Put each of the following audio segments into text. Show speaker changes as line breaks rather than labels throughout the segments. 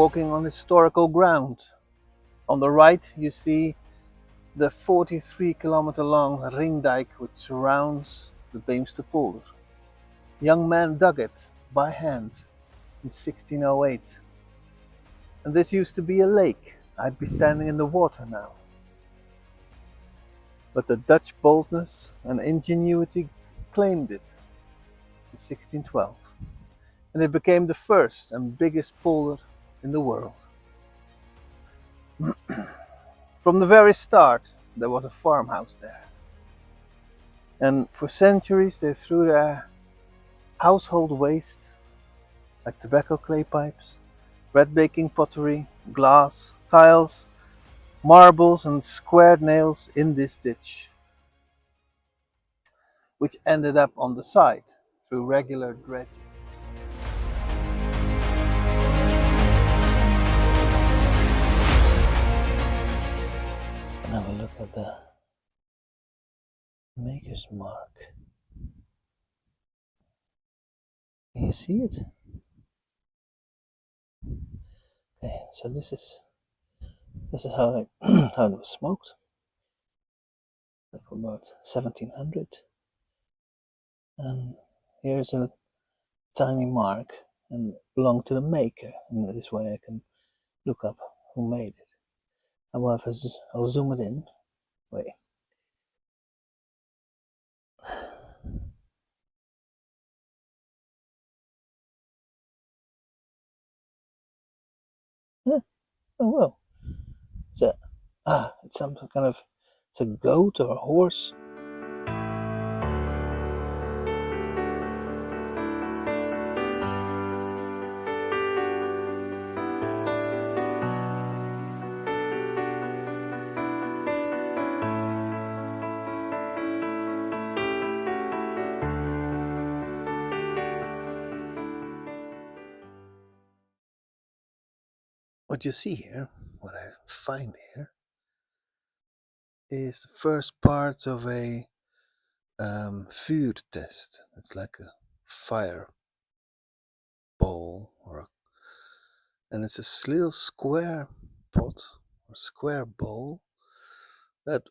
walking on historical ground. On the right you see the 43-kilometer long ringdijk which surrounds the Beemster polder. Young men dug it by hand in 1608. And this used to be a lake. I'd be standing in the water now. But the Dutch boldness and ingenuity claimed it in 1612. And it became the first and biggest polder in the world. From the very start, there was a farmhouse there. And for centuries they threw their household waste, like tobacco clay pipes, bread baking pottery, glass, tiles, marbles and squared nails in this ditch, which ended up on the side through regular dredging. And have a look at the maker's mark. Can you see it? Okay, so this is how it, how it was smoked for about 1700, and here's a tiny mark and belonged to the maker, and this way I can look up who made it. However, I'll zoom it in. Wait. Yeah. Oh well. It's some kind of, it's a goat or a horse. What you see here, what I find here, is the first parts of a food test. It's like a fire bowl, and it's a little square pot or square bowl that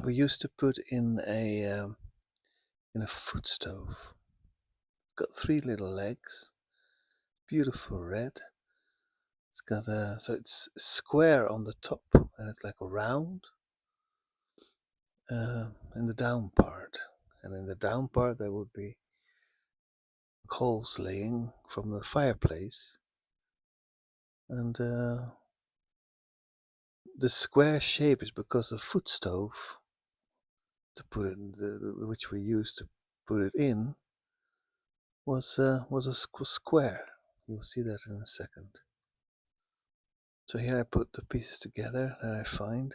we used to put in a foot stove. Got 3 little legs, beautiful red. It's got so it's square on the top and it's like round in the down part, and in the down part there would be coals laying from the fireplace, and the square shape is because the foot stove to put it which we used to put it in was a square. You'll see that in a second. So here I put the pieces together that I find.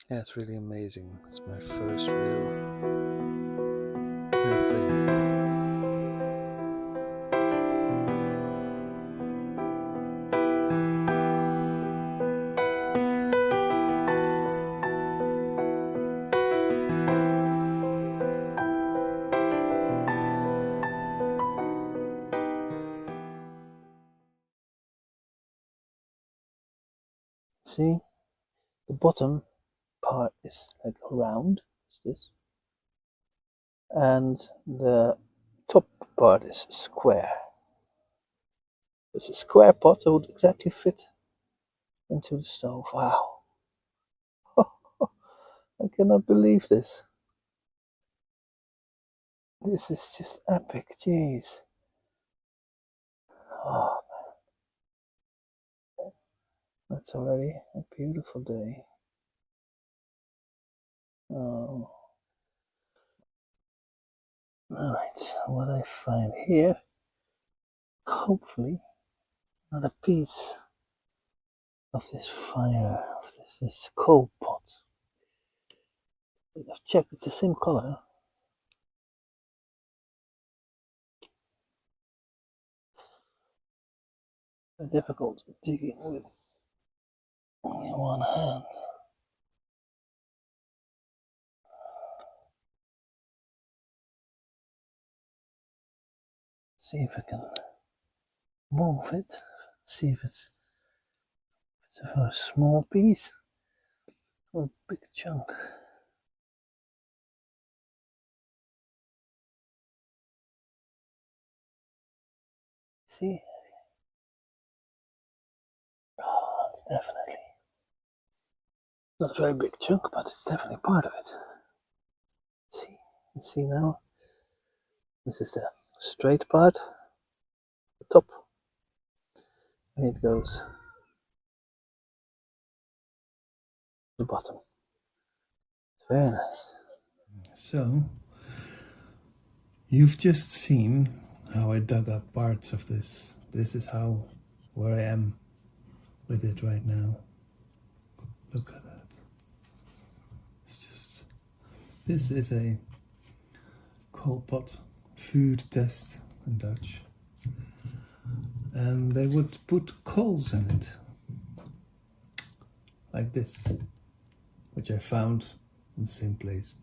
Yeah, it's really amazing. It's my first real thing. See, the bottom part is like round, is this, and the top part is square. It's a square pot that would exactly fit into the stove. Wow. I cannot believe this. This is just epic, jeez. Oh, that's already a beautiful day. Oh. Alright, what I find here, hopefully, another piece of this fire, of this coal pot. I've checked, it's the same color. Very difficult digging with only one hand. See if I can move it. See if it's a very small piece or a big chunk. See? Oh, it's definitely not a very big chunk, but it's definitely part of it. See? You see now? This is the straight part, the top, and it goes to the bottom. It's very nice. So, you've just seen how I dug up parts of this. This is where I am with it right now. Look at that. This is a koolpot, food test in Dutch. And they would put coals in it, like this, which I found in the same place.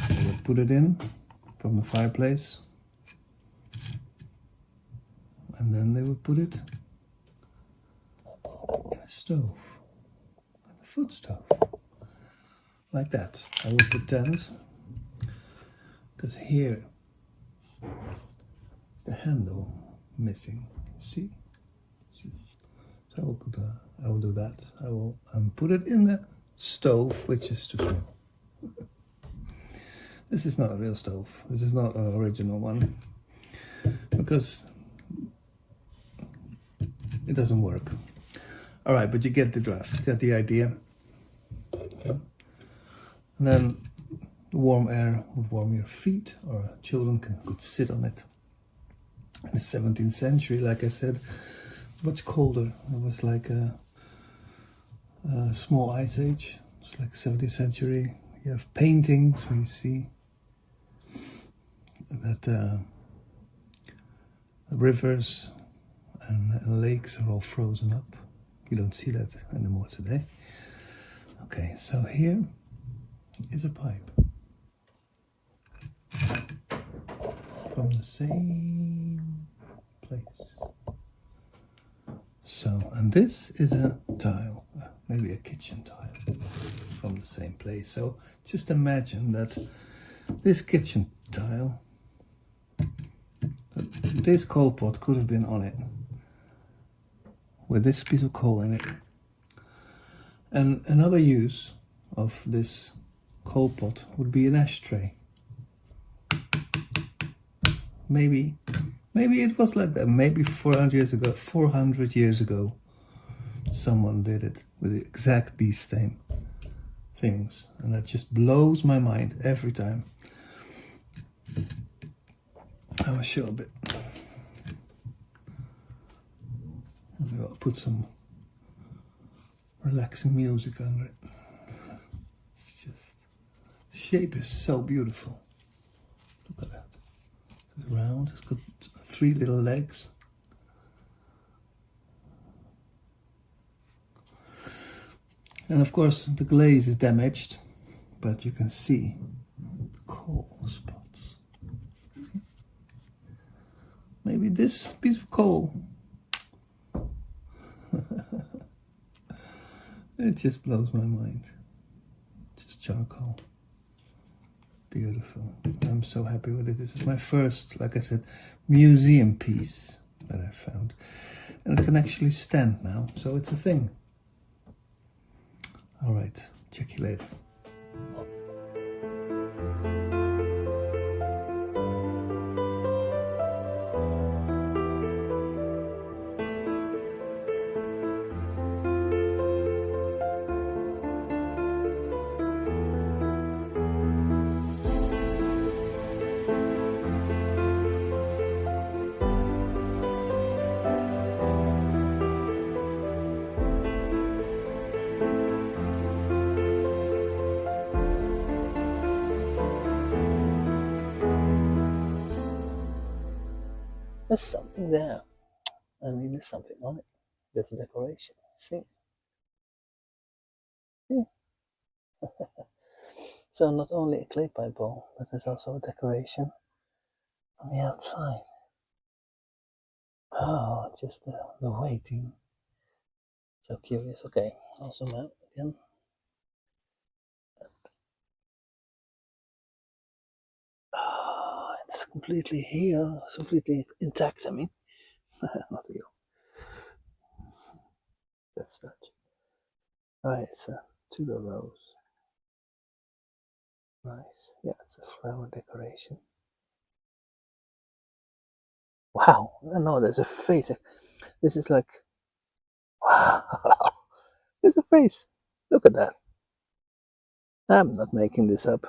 They would put it in from the fireplace, and then they would put it in a stove, a food stove, like that. I will pretend, because here the handle missing. See? So I will do that. I will put it in the stove, which is too small. This is not a real stove. This is not an original one, because it doesn't work. All right, but you get the draft, you get the idea. And then the warm air would warm your feet, or children could sit on it. In the 17th century, like I said, much colder. It was like a small ice age. It's like 17th century. You have paintings where you see that rivers and lakes are all frozen up. You don't see that anymore today. Okay, so here is a pipe from the same place. So, and this is a tile, maybe a kitchen tile from the same place. So just imagine that this kitchen tile, this coal pot could have been on it, with this piece of coal in it. And another use of this coal pot would be an ashtray. Maybe it was like that. Maybe 400 years ago, someone did it with exact these same things, and that just blows my mind every time. I will show a bit. I'll put some relaxing music under it. It's just, the shape is so beautiful. Look at that. It's round. It's got 3 little legs. And of course the glaze is damaged, but you can see the coal spots. Maybe this piece of coal. It just blows my mind. Just charcoal. Beautiful. I'm so happy with it. This is my first, like I said, museum piece that I found. And it can actually stand now, so it's a thing. All right, check you later. There's something there. I mean, there's something on it. There's a decoration. See? Yeah. So not only a clay pipe bowl, but there's also a decoration on the outside. Oh, just the waiting. So curious. Okay, I'll zoom out again. Oh, it's completely healed, completely intact. I mean, not healed. That's right. Alright, it's a tudor rose. Nice. Yeah, it's a flower decoration. Wow. No, there's a face. This is like, wow. There's a face. Look at that. I'm not making this up.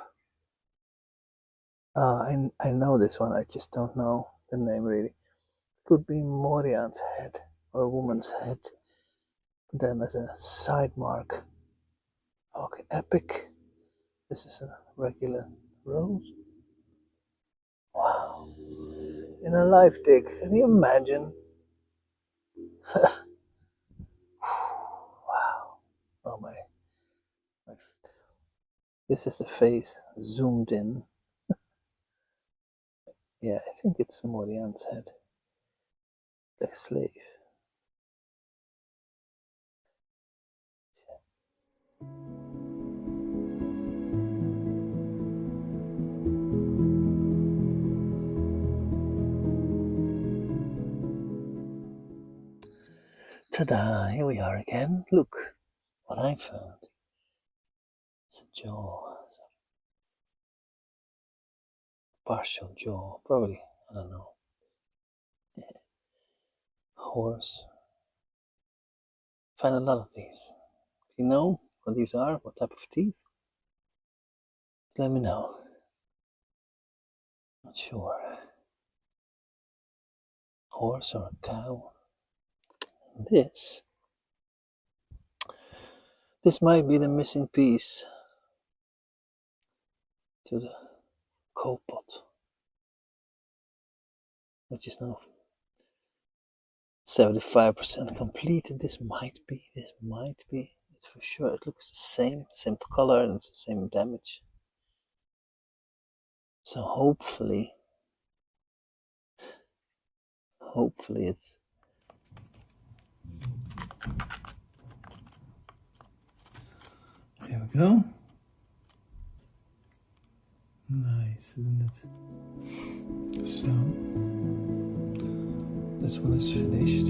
I know this one. I just don't know the name really. Could be Morian's head or a woman's head. Then there's a side mark. Okay, epic. This is a regular rose. Wow. In a life dig. Can you imagine? Wow. Oh my. This is the face zoomed in. Yeah, I think it's Morian's head. The slave. Ta-da! Here we are again. Look what I found. It's a jaw. Partial jaw. Probably. I don't know. Horse. Find a lot of these. If you know what these are, what type of teeth, let me know. Not sure. Horse or a cow. This might be the missing piece to the coal pot, which is now 75% completed. This might be. It's for sure. It looks the same color, and it's the same damage. So hopefully it's. Here we go. Nice, isn't it? So this one is finished.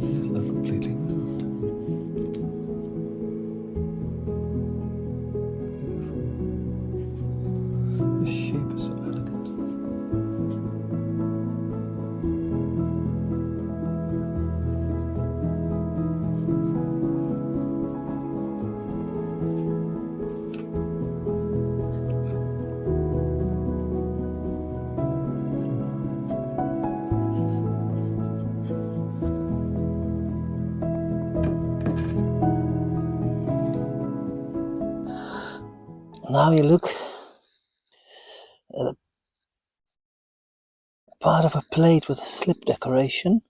It's not completely moved. Beautiful. The shape is so elegant. Now you look at a part of a plate with a slip decoration,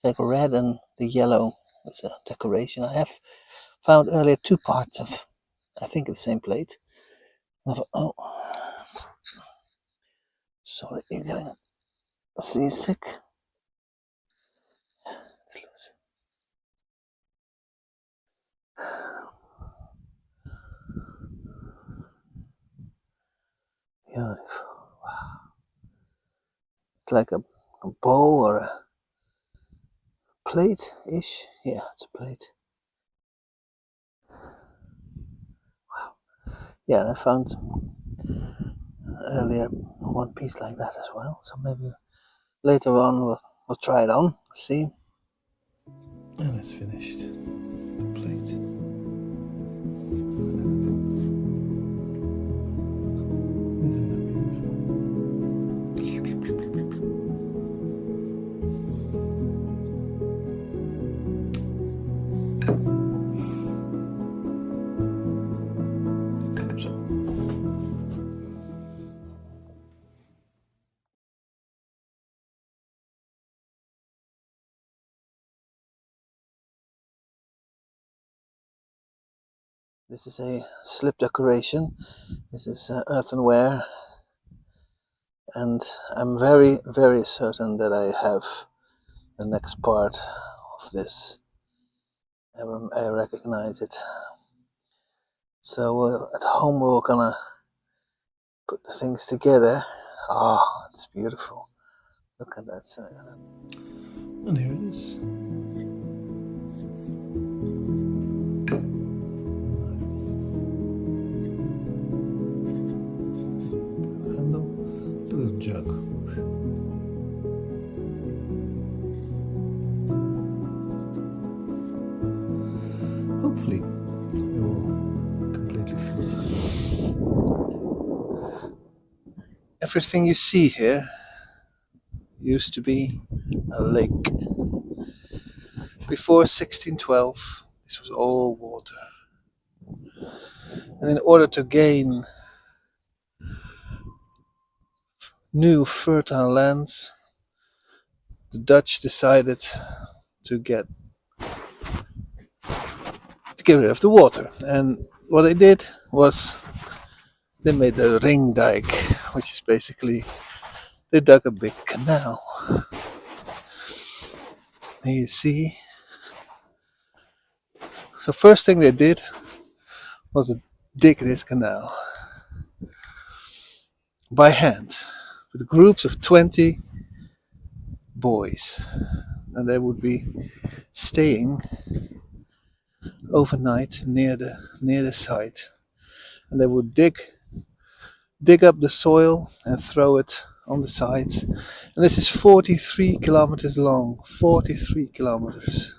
like red and the yellow is a decoration. I have found earlier two parts of, I think, the same plate. Oh, sorry, you're getting seasick. It's loose. Beautiful. Wow. It's like a bowl or a plate-ish. Yeah, it's a plate. Wow. Yeah, I found earlier one piece like that as well. So maybe later on we'll try it on. See. And it's finished. The plate. Isn't that beautiful? So. This is a slip decoration. This is earthenware. And I'm very, very certain that I have the next part of this. I recognize it. So at home we're gonna put the things together. Ah, it's beautiful. Look at that. And here it is. Handle, it's a little jug. Hopefully it will completely fill. Everything you see here used to be a lake. Before 1612, this was all water. And in order to gain new fertile lands, the Dutch decided to get rid of the water. And what they did was they made a ringdijk, which is basically they dug a big canal. And you see. So first thing they did was to dig this canal by hand with groups of 20 boys, and they would be staying overnight near the site, and they would dig up the soil and throw it on the sides. And this is 43 kilometers long. 43 kilometers.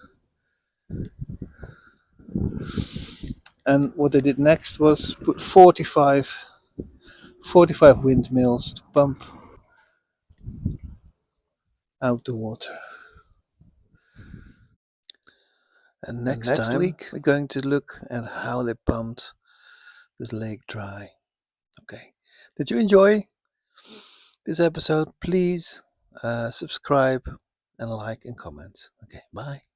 And what they did next was put 45 windmills to pump out the water. And next week we're going to look at how they pumped this lake dry. Okay. Did you enjoy this episode? Please subscribe and like and comment. Okay, bye.